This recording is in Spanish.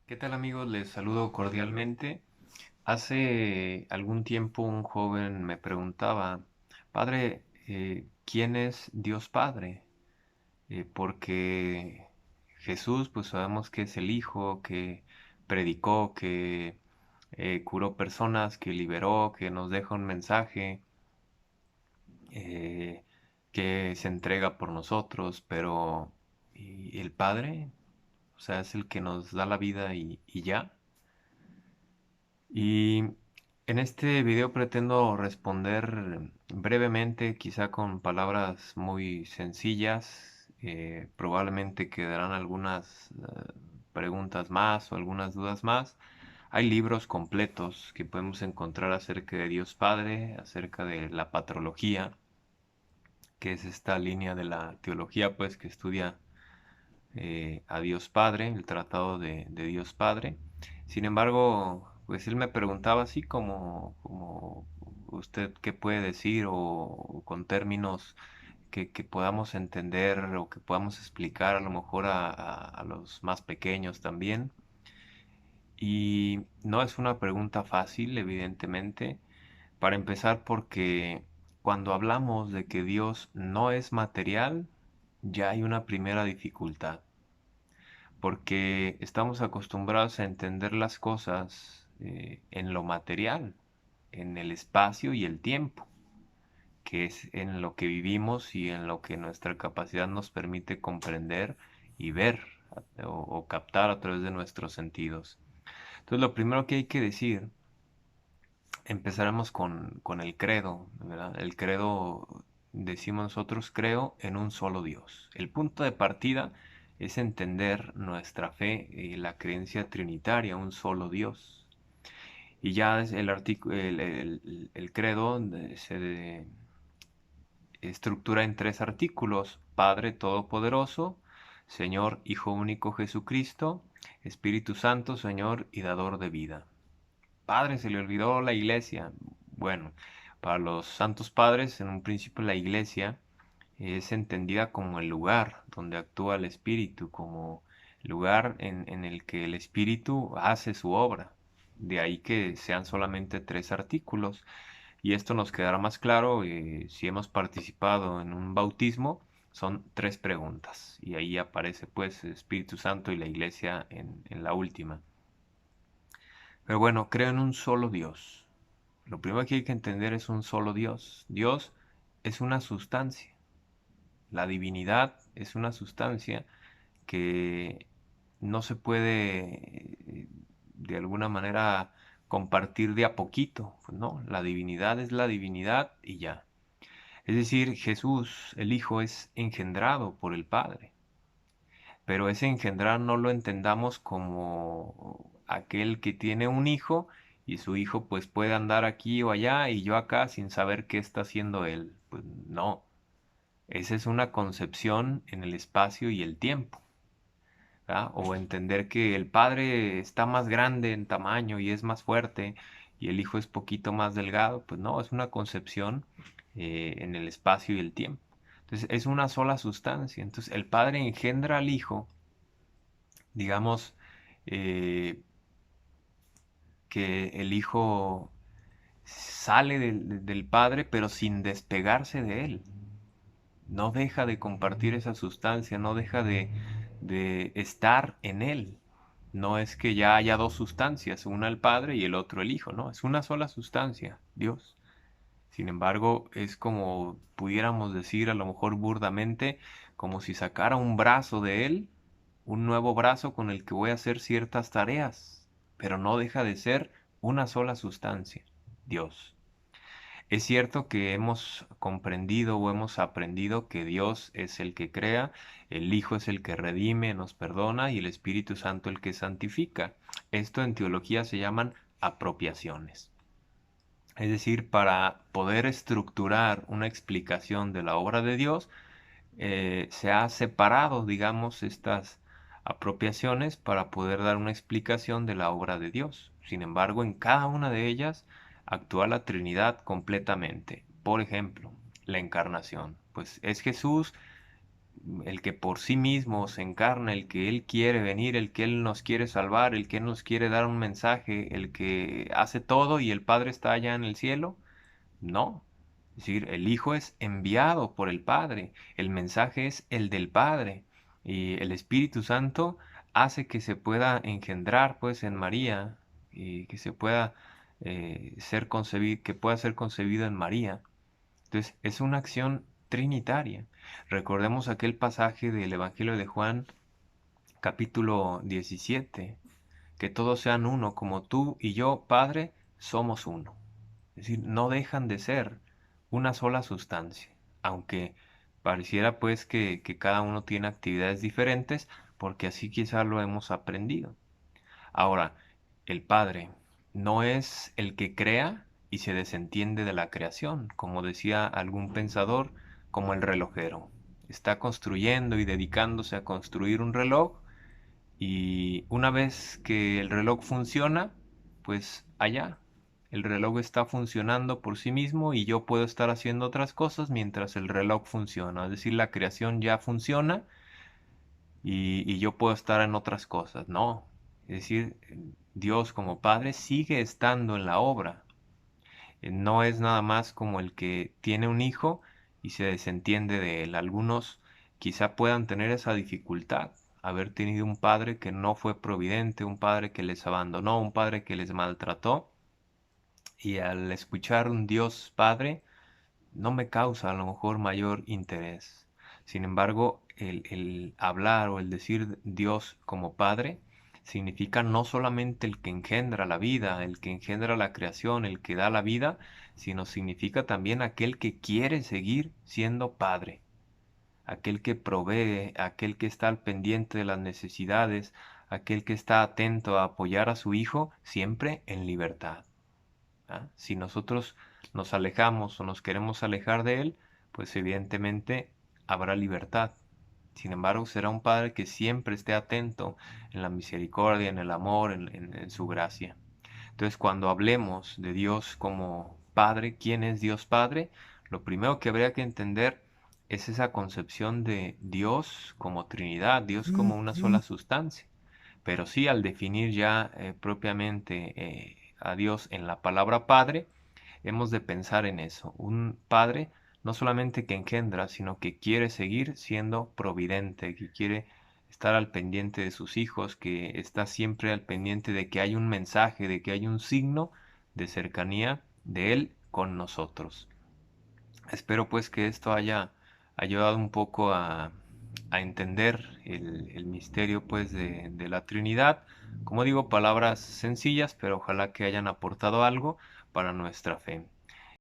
¿Qué tal amigos? Les saludo cordialmente. Hace algún tiempo un joven me preguntaba, Padre, ¿quién es Dios Padre? Porque Jesús, pues sabemos que es el Hijo, que predicó, que curó personas, que liberó, que nos deja un mensaje, eh, que se entrega por nosotros, pero ¿y el Padre? O sea, es el que nos da la vida y ya. Y en este video pretendo responder brevemente, quizá con palabras muy sencillas. Probablemente quedarán algunas preguntas más o algunas dudas más. Hay libros completos que podemos encontrar acerca de Dios Padre, acerca de la patrología, que es esta línea de la teología, pues, que estudia a Dios Padre, el tratado de Dios Padre. Sin embargo, pues él me preguntaba así como usted qué puede decir o con términos que podamos entender o que podamos explicar a lo mejor a los más pequeños también. Y no es una pregunta fácil, evidentemente, para empezar porque cuando hablamos de que Dios no es material, ya hay una primera dificultad porque estamos acostumbrados a entender las cosas en lo material, en el espacio y el tiempo, que es en lo que vivimos y en lo que nuestra capacidad nos permite comprender y ver o captar a través de nuestros sentidos. Entonces, lo primero que hay que decir, empezaremos con el credo, ¿verdad? El credo, decimos nosotros, creo en un solo Dios. El punto de partida es entender nuestra fe y la creencia trinitaria, un solo Dios. Y ya el credo se estructura en tres artículos: Padre Todopoderoso, Señor Hijo Único Jesucristo, Espíritu Santo, Señor y Dador de vida. Padre, se le olvidó la iglesia. Bueno, para los santos padres, en un principio la iglesia es entendida como el lugar donde actúa el Espíritu, como lugar en el que el Espíritu hace su obra. De ahí que sean solamente tres artículos. Y esto nos quedará más claro si hemos participado en un bautismo. Son tres preguntas. Y ahí aparece pues el Espíritu Santo y la iglesia en la última. Pero bueno, creo en un solo Dios. Lo primero que hay que entender es un solo Dios. Dios es una sustancia. La divinidad es una sustancia que no se puede de alguna manera compartir de a poquito. Pues no, la divinidad es la divinidad y ya. Es decir, Jesús, el Hijo, es engendrado por el Padre. Pero ese engendrar no lo entendamos como aquel que tiene un hijo y su hijo pues puede andar aquí o allá y yo acá sin saber qué está haciendo él. Pues no, esa es una concepción en el espacio y el tiempo, ¿verdad? O entender que el padre está más grande en tamaño y es más fuerte y el hijo es poquito más delgado. Pues no, es una concepción en el espacio y el tiempo. Entonces es una sola sustancia. Entonces el padre engendra al hijo, digamos, eh, que el hijo sale del padre, pero sin despegarse de él. No deja de compartir esa sustancia, no deja de estar en él. No es que ya haya dos sustancias, una el padre y el otro el hijo, no, es una sola sustancia, Dios. Sin embargo, es como pudiéramos decir a lo mejor burdamente, como si sacara un brazo de él, un nuevo brazo con el que voy a hacer ciertas tareas, pero no deja de ser una sola sustancia, Dios. Es cierto que hemos comprendido o hemos aprendido que Dios es el que crea, el Hijo es el que redime, nos perdona y el Espíritu Santo el que santifica. Esto en teología se llaman apropiaciones. Es decir, para poder estructurar una explicación de la obra de Dios, se ha separado, digamos, estas apropiaciones para poder dar una explicación de la obra de Dios. Sin embargo, en cada una de ellas actúa la Trinidad completamente. Por ejemplo, la encarnación. Pues es Jesús el que por sí mismo se encarna, el que Él quiere venir, el que Él nos quiere salvar, el que Él nos quiere dar un mensaje, el que hace todo y el Padre está allá en el cielo. No. Es decir, el Hijo es enviado por el Padre, el mensaje es el del Padre y el Espíritu Santo hace que se pueda engendrar pues en María y que se pueda ser concebido, que pueda ser concebido en María. Entonces, es una acción trinitaria. Recordemos aquel pasaje del Evangelio de Juan, capítulo 17, que todos sean uno, como tú y yo, Padre, somos uno. Es decir, no dejan de ser una sola sustancia, aunque pareciera pues que cada uno tiene actividades diferentes, porque así quizá lo hemos aprendido. Ahora, el Padre no es el que crea y se desentiende de la creación, como decía algún pensador, como el relojero. Está construyendo y dedicándose a construir un reloj y una vez que el reloj funciona, pues allá, el reloj está funcionando por sí mismo y yo puedo estar haciendo otras cosas mientras el reloj funciona. Es decir, la creación ya funciona y yo puedo estar en otras cosas. No, es decir, Dios como Padre sigue estando en la obra. No es nada más como el que tiene un hijo y se desentiende de él. Algunos quizá puedan tener esa dificultad, haber tenido un padre que no fue providente, un padre que les abandonó, un padre que les maltrató. Y al escuchar un Dios Padre, no me causa a lo mejor mayor interés. Sin embargo, el hablar o el decir Dios como Padre significa no solamente el que engendra la vida, el que engendra la creación, el que da la vida, sino significa también aquel que quiere seguir siendo Padre, aquel que provee, aquel que está al pendiente de las necesidades, aquel que está atento a apoyar a su hijo siempre en libertad. ¿Ah? Si nosotros nos alejamos o nos queremos alejar de Él, pues evidentemente habrá libertad. Sin embargo, será un Padre que siempre esté atento en la misericordia, en el amor, en su gracia. Entonces, cuando hablemos de Dios como Padre, ¿quién es Dios Padre? Lo primero que habría que entender es esa concepción de Dios como Trinidad, Dios como una sola sustancia. Pero sí, al definir ya propiamente a Dios en la palabra Padre, hemos de pensar en eso. Un Padre no solamente que engendra, sino que quiere seguir siendo providente, que quiere estar al pendiente de sus hijos, que está siempre al pendiente de que hay un mensaje, de que hay un signo de cercanía de Él con nosotros. Espero pues que esto haya ayudado un poco a entender el misterio pues de la Trinidad. Como digo, palabras sencillas, pero ojalá que hayan aportado algo para nuestra fe.